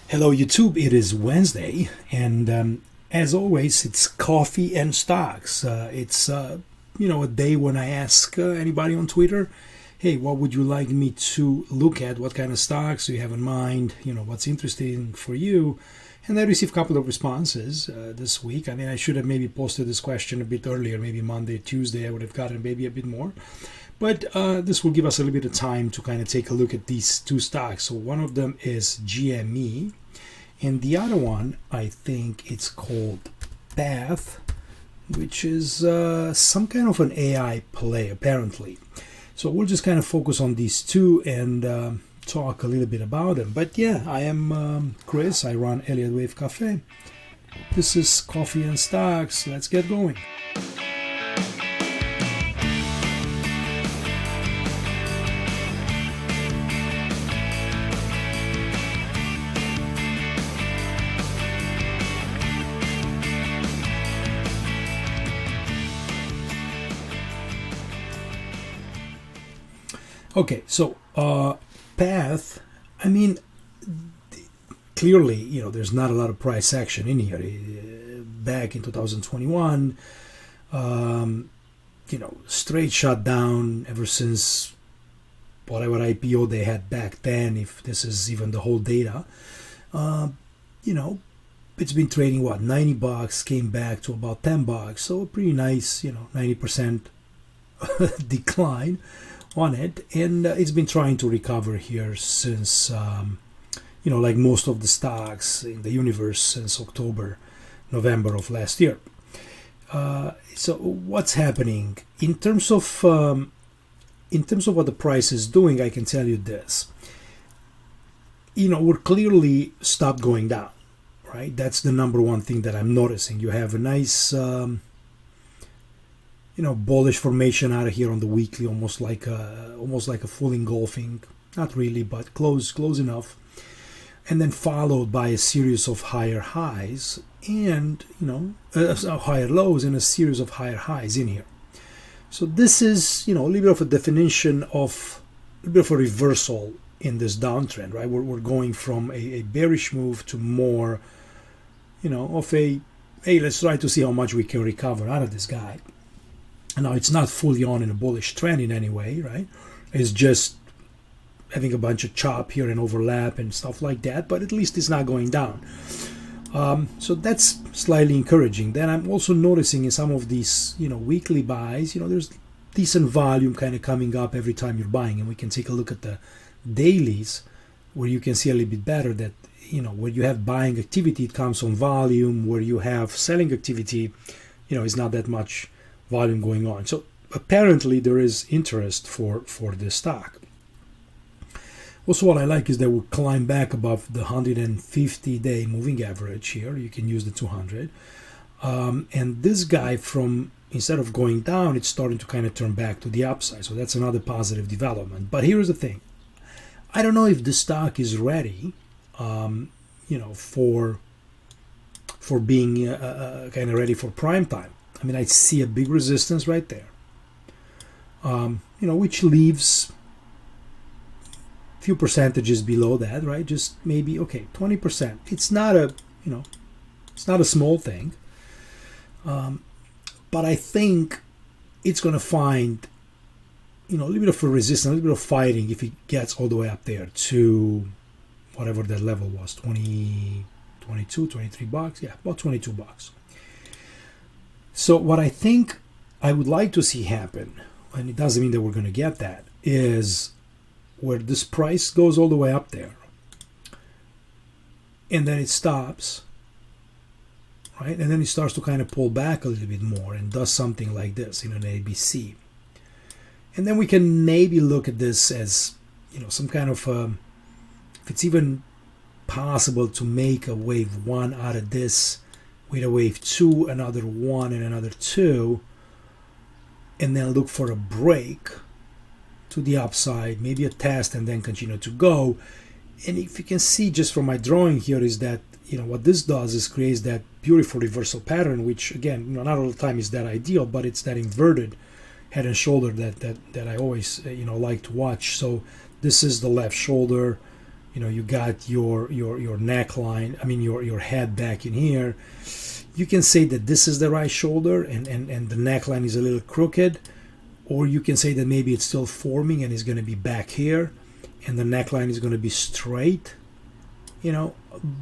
Hello, YouTube. It is Wednesday, and as always, it's coffee and stocks. It's a day when I ask anybody on Twitter, "Hey, what would you like me to look at? What kind of stocks do you have in mind? What's interesting for you?" And I received a couple of responses this week. I mean, I should have maybe posted this question a bit earlier, maybe Monday, Tuesday. I would have gotten maybe a bit more. But this will give us a little bit of time to kind of take a look at these two stocks. So one of them is GME, and the other one, I think it's called Path, which is some kind of an AI play, apparently. So we'll just kind of focus on these two and talk a little bit about them. But yeah, I am Chris. I run Elliott Wave Cafe. This is Coffee and Stocks. Let's get going. Okay, so Path, I mean, clearly, there's not a lot of price action in here. Back in 2021, straight shut down ever since whatever IPO they had back then, if this is even the whole data. It's been trading, $90, came back to about $10. So a pretty nice, 90% decline on it, and it's been trying to recover here since like most of the stocks in the universe since November of last year. So what's happening in terms of what the price is doing? I can tell you this: we're clearly stopped going down, right? That's the number one thing that I'm noticing. You have a nice bullish formation out of here on the weekly, almost like a full engulfing, not really, but close enough, and then followed by a series of higher highs and higher lows and a series of higher highs in here. So this is a little bit of a definition of a bit of a reversal in this downtrend, right? We're going from a bearish move to more of a, hey, let's try to see how much we can recover out of this guy. Now, it's not fully on in a bullish trend in any way, right? It's just having a bunch of chop here and overlap and stuff like that, but at least it's not going down. So that's slightly encouraging. Then I'm also noticing in some of these, weekly buys, there's decent volume kind of coming up every time you're buying. And we can take a look at the dailies where you can see a little bit better that, where you have buying activity, it comes from volume. Where you have selling activity, it's not that much volume going on. So apparently there is interest for this stock. Also, what I like is that we climb back above the 150-day moving average here. You can use the 200. And this guy, from instead of going down, it's starting to kind of turn back to the upside. So that's another positive development. But here's the thing. I don't know if the stock is ready, for being kind of ready for prime time. I mean, I see a big resistance right there, which leaves a few percentages below that, right? Just maybe, 20%. It's not a small thing, but I think it's going to find, a little bit of a resistance, a little bit of fighting if it gets all the way up there to whatever that level was, 20, 22, $23. Yeah, about $22. So what I think I would like to see happen, and it doesn't mean that we're going to get that, is where this price goes all the way up there and then it stops, right? And then it starts to kind of pull back a little bit more and does something like this in an ABC. And then we can maybe look at this as, some kind of, if it's even possible to make a wave one out of this, with a wave two, another one, and another two, and then look for a break to the upside, maybe a test, and then continue to go. And if you can see just from my drawing here is that, what this does is creates that beautiful reversal pattern, which again, not all the time is that ideal, but it's that inverted head and shoulder that I always, like to watch. So this is the left shoulder, You got your neckline, I mean your head back in here. You can say that this is the right shoulder and the neckline is a little crooked, or you can say that maybe it's still forming and it's going to be back here and the neckline is going to be straight.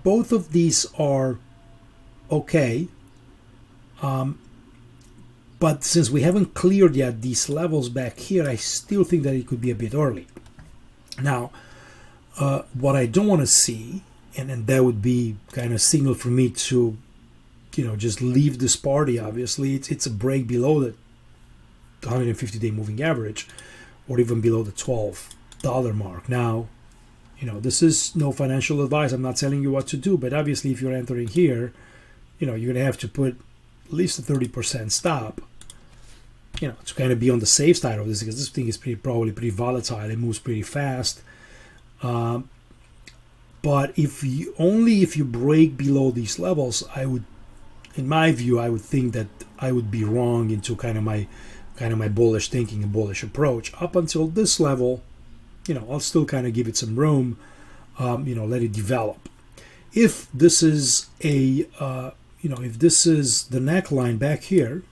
Both of these are okay, but since we haven't cleared yet these levels back here, I still think that it could be a bit early. Now, what I don't want to see, and that would be kind of signal for me to, just leave this party. Obviously, it's a break below the 150-day moving average, or even below the $12 mark. Now, this is no financial advice. I'm not telling you what to do, but obviously, if you're entering here, you're going to have to put at least a 30% stop, to kind of be on the safe side of this, because this thing is probably pretty volatile. It moves pretty fast. But if you break below these levels, in my view, I would think that I would be wrong into kind of my bullish thinking and bullish approach. Up until this level, I'll still kind of give it some room, let it develop. If this is if this is the neckline back here,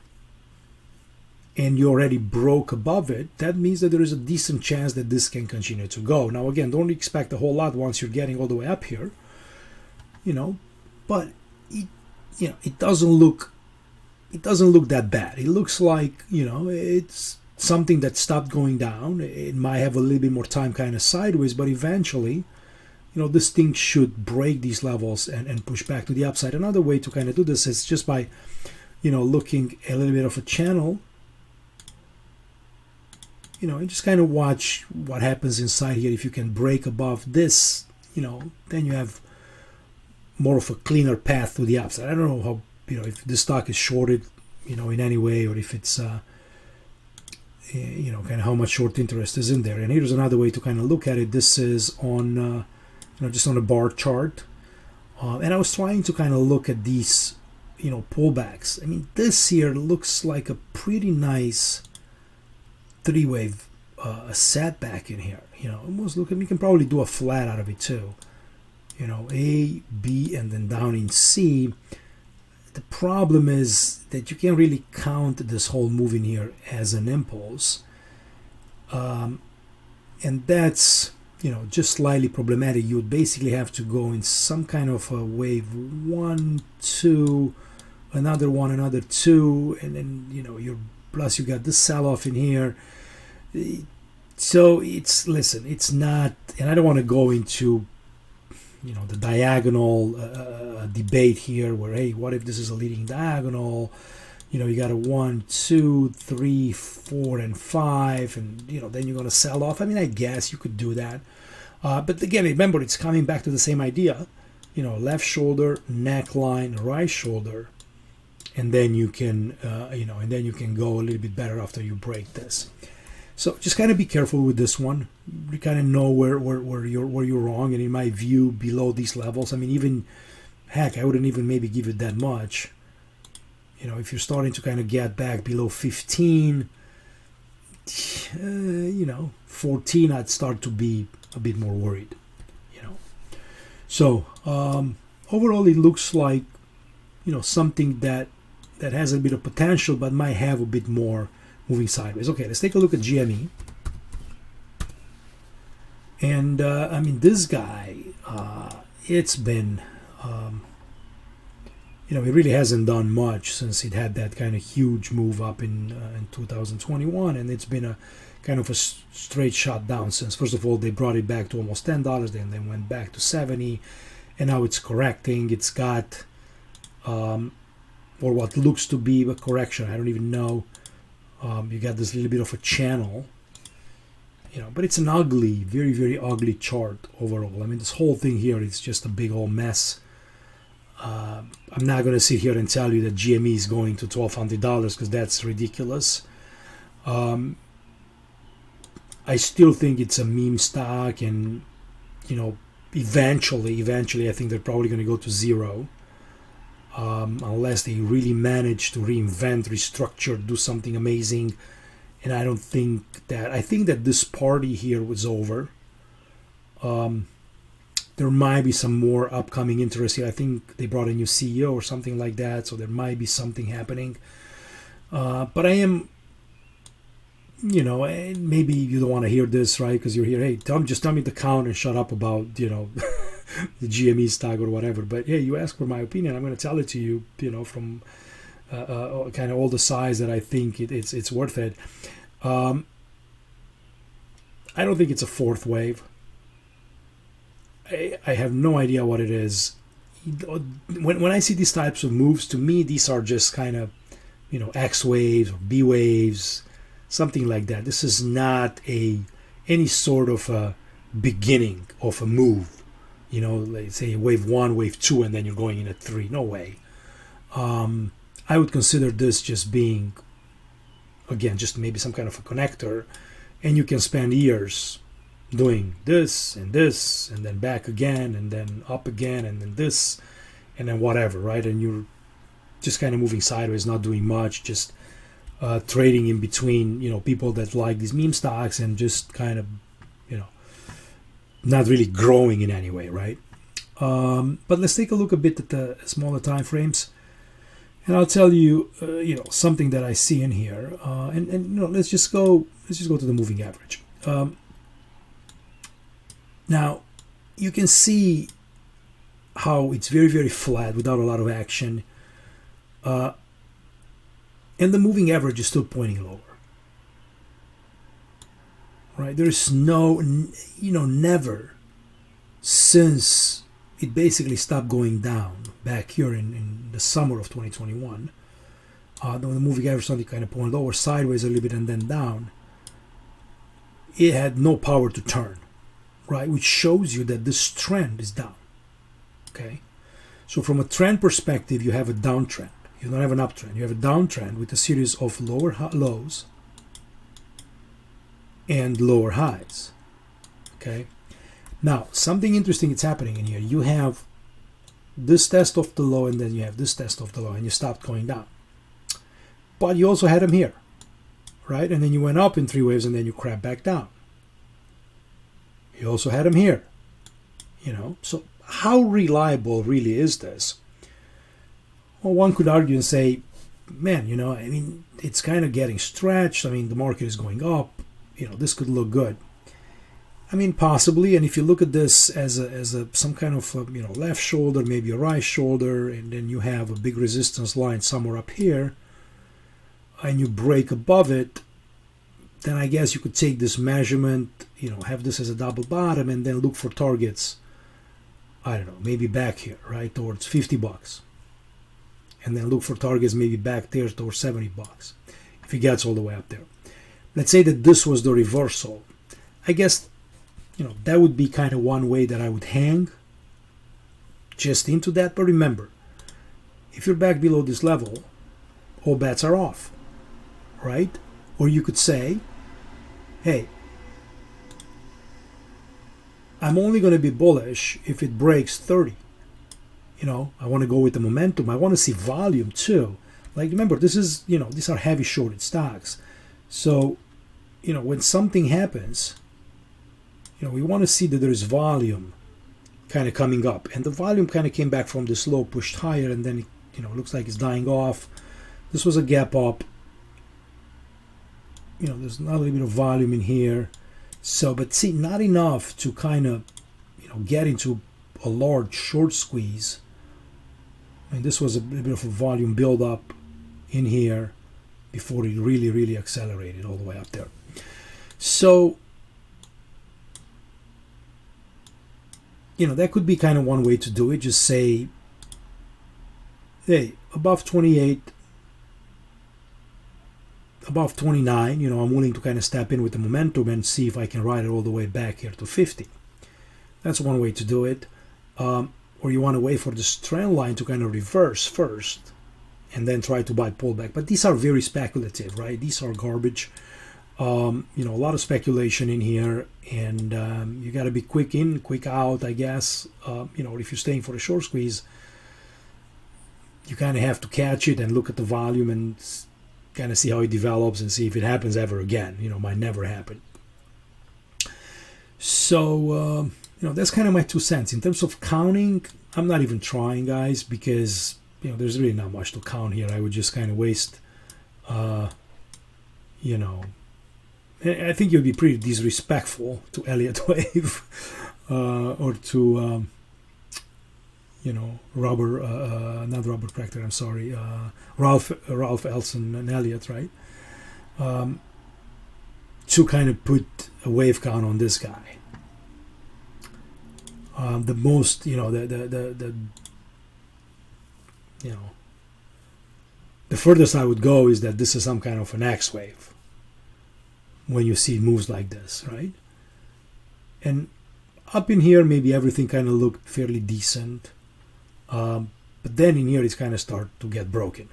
and you already broke above it, that means that there is a decent chance that this can continue to go. Now, again, don't expect a whole lot once you're getting all the way up here, but it doesn't look that bad. It looks like, it's something that stopped going down. It might have a little bit more time kind of sideways, but eventually, this thing should break these levels and push back to the upside. Another way to kind of do this is just by, looking a little bit of a channel, and just kind of watch what happens inside here. If you can break above this, then you have more of a cleaner path to the upside. I don't know how, if this stock is shorted, in any way, or if it's, kind of how much short interest is in there. And here's another way to kind of look at it. This is on, just on a bar chart. And I was trying to kind of look at these, pullbacks. I mean, this here looks like a pretty nice three-wave setback in here. Almost look at, we can probably do a flat out of it too. A, B, and then down in C. The problem is that you can't really count this whole move in here as an impulse. And that's, just slightly problematic. You would basically have to go in some kind of a wave 1, 2, another 1, another 2, and then, plus you got this sell-off in here. So it's not, and I don't want to go into, the diagonal debate here where, hey, what if this is a leading diagonal? You got a 1, 2, 3, 4, and 5, and then you're going to sell off. I mean, I guess you could do that, but again, remember, it's coming back to the same idea. Left shoulder, neckline, right shoulder, and then you can go a little bit better after you break this. So just kind of be careful with this one. You kind of know where you're wrong, and in my view, below these levels, I mean, even heck, I wouldn't even maybe give it that much. If you're starting to kind of get back below 15, 14, I'd start to be a bit more worried. So overall, it looks like something that has a bit of potential, but might have a bit more moving sideways. Okay, let's take a look at GME. And I mean, this guy, it's been, it really hasn't done much since it had that kind of huge move up in 2021, and it's been a kind of a straight shot down since. First of all, they brought it back to almost $10, then they went back to 70, and now it's correcting. It's got, or what looks to be a correction. I don't even know. You got this little bit of a channel, but it's an ugly, very, very ugly chart overall. I mean, this whole thing here is just a big old mess. I'm not going to sit here and tell you that GME is going to $1,200 because that's ridiculous. I still think it's a meme stock, and eventually I think they're probably going to go to zero. Unless they really manage to reinvent, restructure, do something amazing. And I don't think that, I think that this party here was over. There might be some more upcoming interest here. I think they brought a new CEO or something like that, so there might be something happening. But I am, maybe you don't want to hear this, right? Because you're here, hey, just tell me the count and shut up about, the GME stock or whatever. But hey, you ask for my opinion, I'm going to tell it to you, from kind of all the size that I think it's worth it. I don't think it's a fourth wave. I have no idea what it is. When I see these types of moves, to me, these are just kind of, X waves or B waves, something like that. This is not any sort of a beginning of a move. Let's say wave 1, wave 2, and then you're going in at 3. No way. I would consider this just being, again, just maybe some kind of a connector, and you can spend years doing this, and then back again, and then up again, and then this, and then whatever, right? And you're just kind of moving sideways, not doing much, just trading in between, people that like these meme stocks and just kind of, not really growing in any way, right? But let's take a look a bit at the smaller time frames, and I'll tell you, something that I see in here, and let's just go to the moving average. Now, you can see how it's very, very flat without a lot of action, and the moving average is still pointing lower. Right, there's never since it basically stopped going down back here in the summer of 2021. The moving average started kind of pointing lower, sideways a little bit, and then down. It had no power to turn, right? Which shows you that this trend is down. Okay, so from a trend perspective, you have a downtrend. You don't have an uptrend. You have a downtrend with a series of lower lows and lower highs. Okay, now something interesting is happening in here. You have this test of the low, and then you have this test of the low, and you stopped going down. But you also had them here, right? And then you went up in 3 waves, and then you crashed back down. You also had them here, So how reliable really is this? Well, one could argue and say, man, it's kind of getting stretched. The market is going up. This could look good. Possibly. And if you look at this as some kind of left shoulder, maybe a right shoulder, and then you have a big resistance line somewhere up here, and you break above it, then I guess you could take this measurement, have this as a double bottom, and then look for targets. I don't know, maybe back here, right, towards $50, and then look for targets maybe back there towards $70 if it gets all the way up there. Let's say that this was the reversal. I guess, that would be kind of one way that I would hang just into that. But remember, if you're back below this level, all bets are off, right? Or you could say, hey, I'm only going to be bullish if it breaks 30. I want to go with the momentum. I want to see volume too. Like, remember, this is, these are heavy shorted stocks. So, when something happens, we want to see that there is volume kind of coming up. And the volume kind of came back from this low, pushed higher, and then, it looks like it's dying off. This was a gap up. There's not a little bit of volume in here. So, but see, not enough to kind of, get into a large short squeeze. This was a little bit of a volume buildup in here before it really, really accelerated all the way up there. So, that could be kind of one way to do it. Just say, hey, above 28, above 29, I'm willing to kind of step in with the momentum and see if I can ride it all the way back here to 50. That's one way to do it. Or you want to wait for this trend line to kind of reverse first and then try to buy pullback. But these are very speculative, right? These are garbage. A lot of speculation in here, and you got to be quick in, quick out, I guess. If you're staying for a short squeeze, you kind of have to catch it and look at the volume and kind of see how it develops and see if it happens ever again. Might never happen. So that's kind of my 2 cents. In terms of counting, I'm not even trying, guys, because there's really not much to count here. I would just kind of waste, I think you'd be pretty disrespectful to Elliott Wave or to, not Robert Prechter, I'm sorry, Ralph Ellison and Elliott, right? To kind of put a wave count on this guy. The most, the furthest I would go is that this is some kind of an X wave when you see moves like this, right? And up in here, maybe everything kind of looked fairly decent. But then in here, it's kind of start to get broken.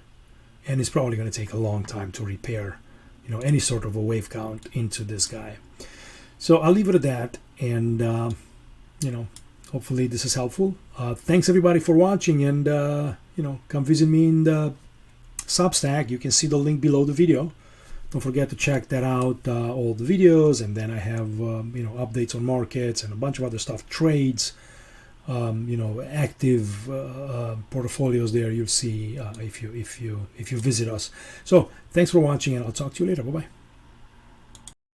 And it's probably going to take a long time to repair, any sort of a wave count into this guy. So I'll leave it at that. And, hopefully this is helpful. Thanks everybody for watching, and come visit me in the Substack. You can see the link below the video. Don't forget to check that out, all the videos, and then I have updates on markets and a bunch of other stuff, trades, active portfolios there. You'll see if you visit us. So thanks for watching, and I'll talk to you later. Bye bye.